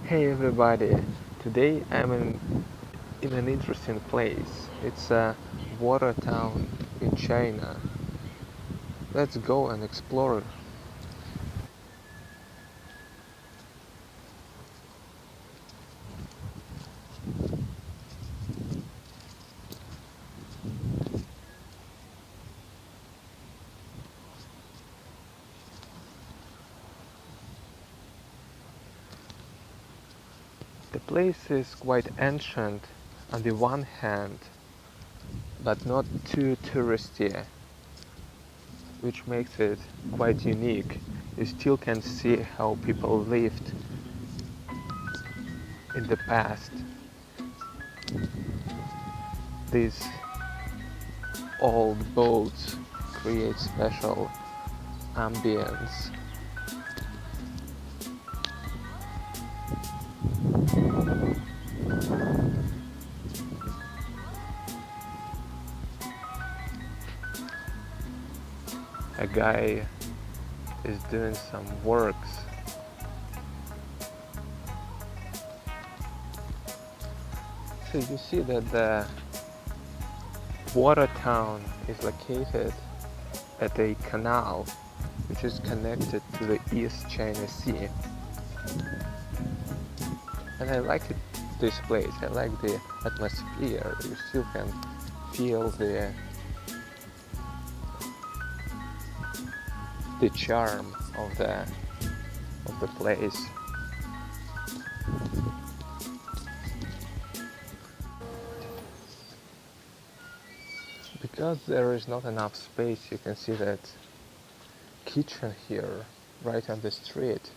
Hey everybody, today in an interesting place. It's a water town in China. Let's go and explore. The place is quite ancient on the one hand, but not too touristy, which makes it quite unique. You still can see how people lived in the past. These old boats create special ambience. A guy is doing some works. So you see that the water town is located at a canal which is connected to the East China Sea. And I like this place. I like the atmosphere. You still can feel the charm of the place. Because there is not enough space, you can see that kitchen here right on the street.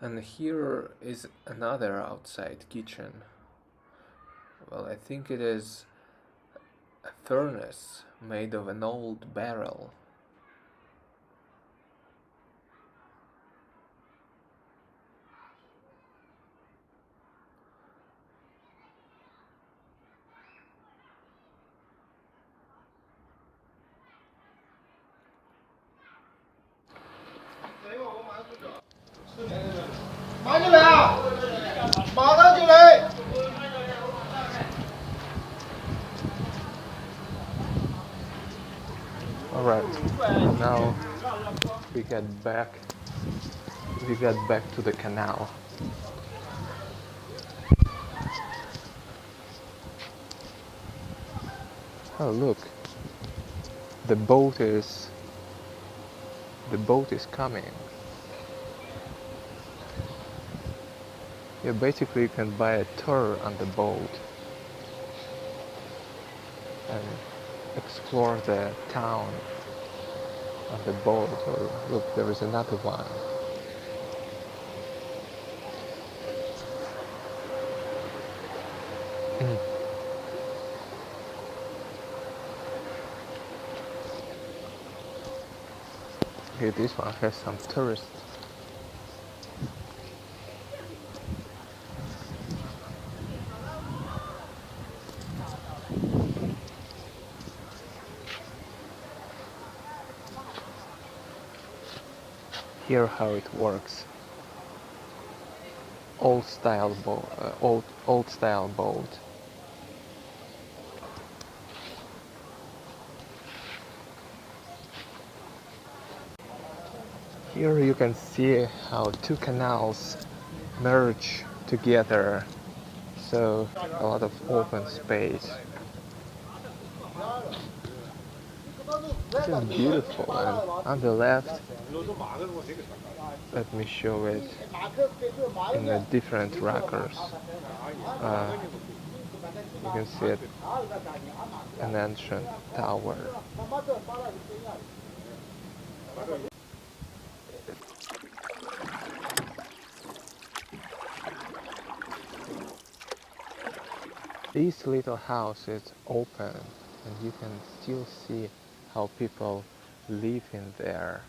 And here is another outside kitchen. Well, I think it is a furnace made of an old barrel. Alright, now we get back we get back to the canal. Oh look, the boat is coming. Yeah, basically you can buy a tour on the boat and explore the town on the boat. Or look, there is another one. Okay, this one has some tourists. Here how it works. Old style boat, old style boat. Here you can see how two canals merge together, so a lot of open space. This is beautiful, and on the left, let me show it in a different rockers. You can see it, an ancient tower. This little house is open and you can still see how people live in there.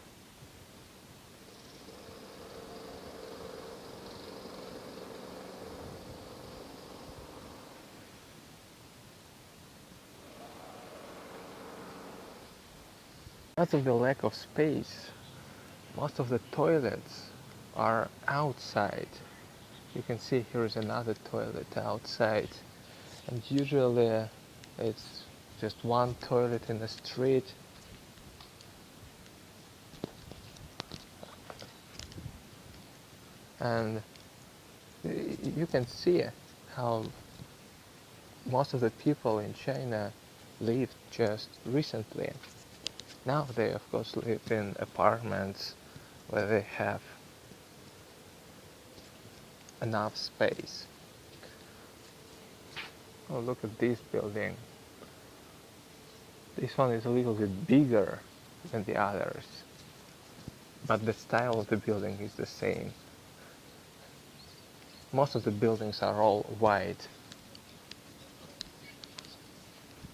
Because of the lack of space, most of the toilets are outside. You can see here is another toilet outside, and usually it's just one toilet in the street. And you can see how most of the people in China lived just recently. Now they of course live in apartments where they have enough space. Oh, look at this building. This one is a little bit bigger than the others, but the style of the building is the same. Most of the buildings are all white.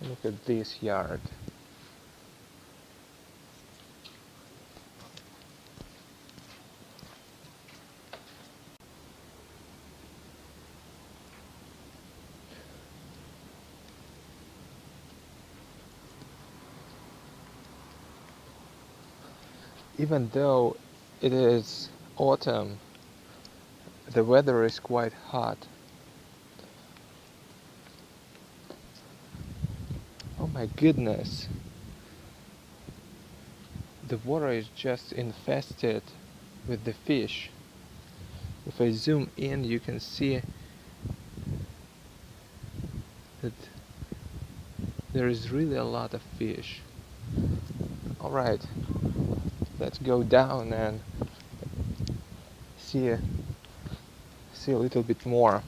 Look at this yard. Even though it is autumn, the weather is quite hot. Oh my goodness. The water is just infested with the fish. If I zoom in, you can see that there is really a lot of fish. Alright, let's go down and see a little bit more.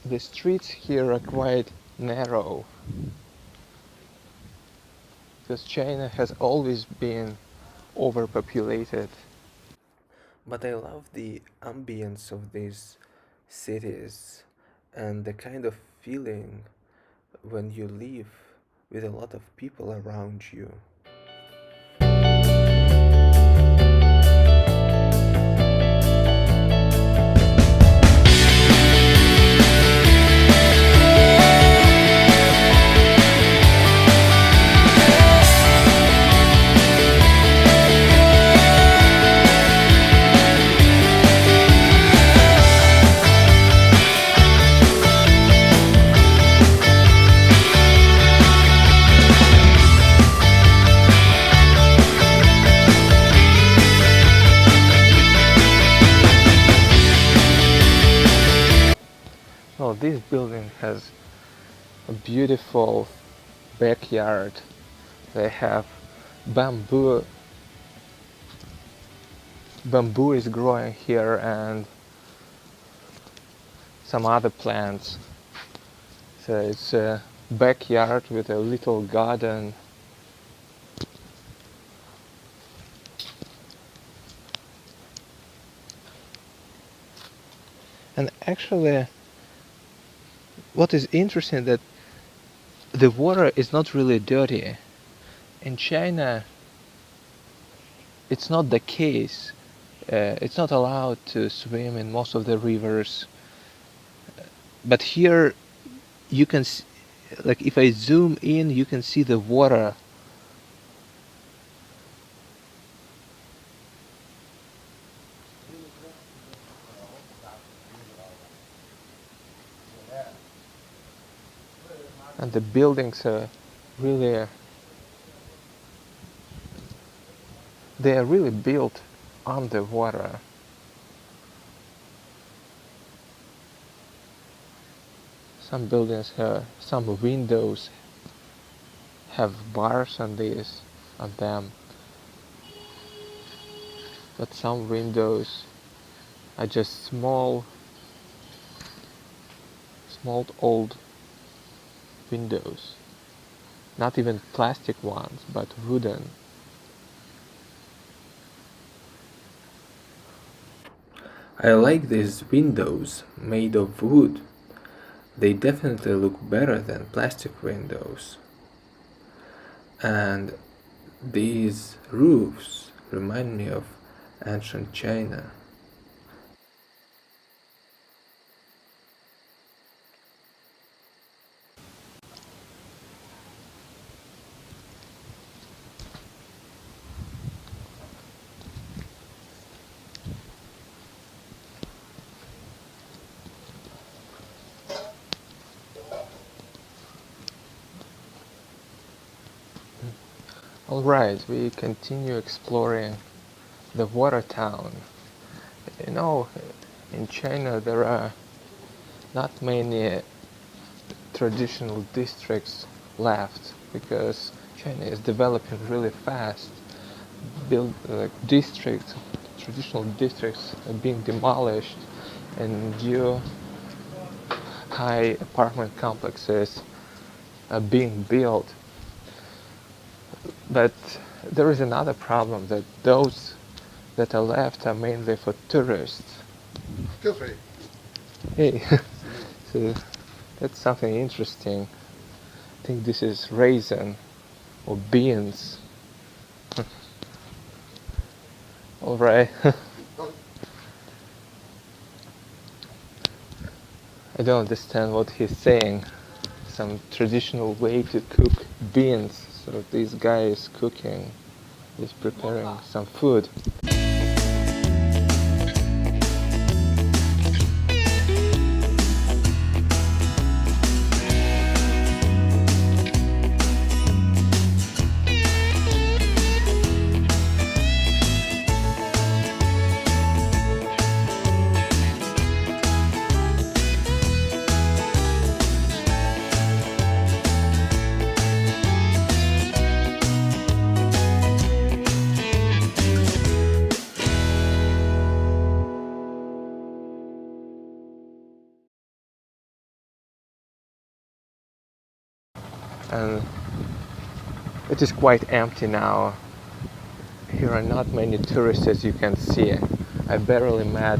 The streets here are quite narrow, because China has always been overpopulated. But I love the ambience of these cities and the kind of feeling when you live with a lot of people around you. Well, this building has a beautiful backyard. They have bamboo. Bamboo is growing here and some other plants. So it's a backyard with a little garden. And actually, what is interesting that the water is not really dirty. In China, it's not the case. It's not allowed to swim in most of the rivers. But here, you can see, like if I zoom in, you can see the water. And the buildings are really, they are really built on the water. Some buildings have, some windows have bars on them, but some windows are just small old windows, not even plastic ones, but wooden. I like these windows made of wood. They definitely look better than plastic windows. And these roofs remind me of ancient China. Alright, we continue exploring the water town. You know, in China there are not many traditional districts left because China is developing really fast. Districts, traditional districts are being demolished and new high apartment complexes are being built. But there is another problem that those that are left are mainly for tourists. Feel free. Hey, so that's something interesting. I think this is raisin or beans. Alright. I don't understand what he's saying. Some traditional way to cook beans. So this guy is cooking, he's preparing some food. And it is quite empty now. Here are not many tourists as you can see. I barely met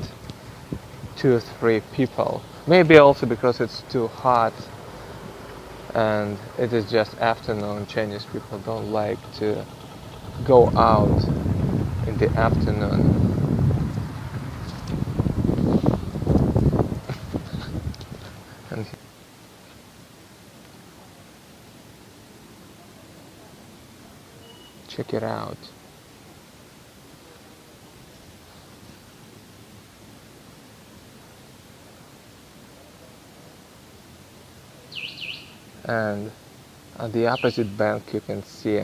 2 or 3 people. Maybe also because it's too hot and it is just afternoon. Chinese people don't like to go out in the afternoon. And check it out. And on the opposite bank you can see,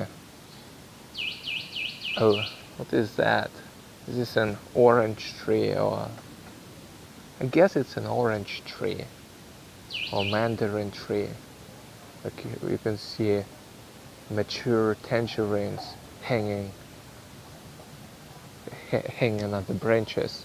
oh, what is that? Is this an orange tree or, I guess it's an orange tree or mandarin tree. Like you can see mature tangerines hanging on the branches.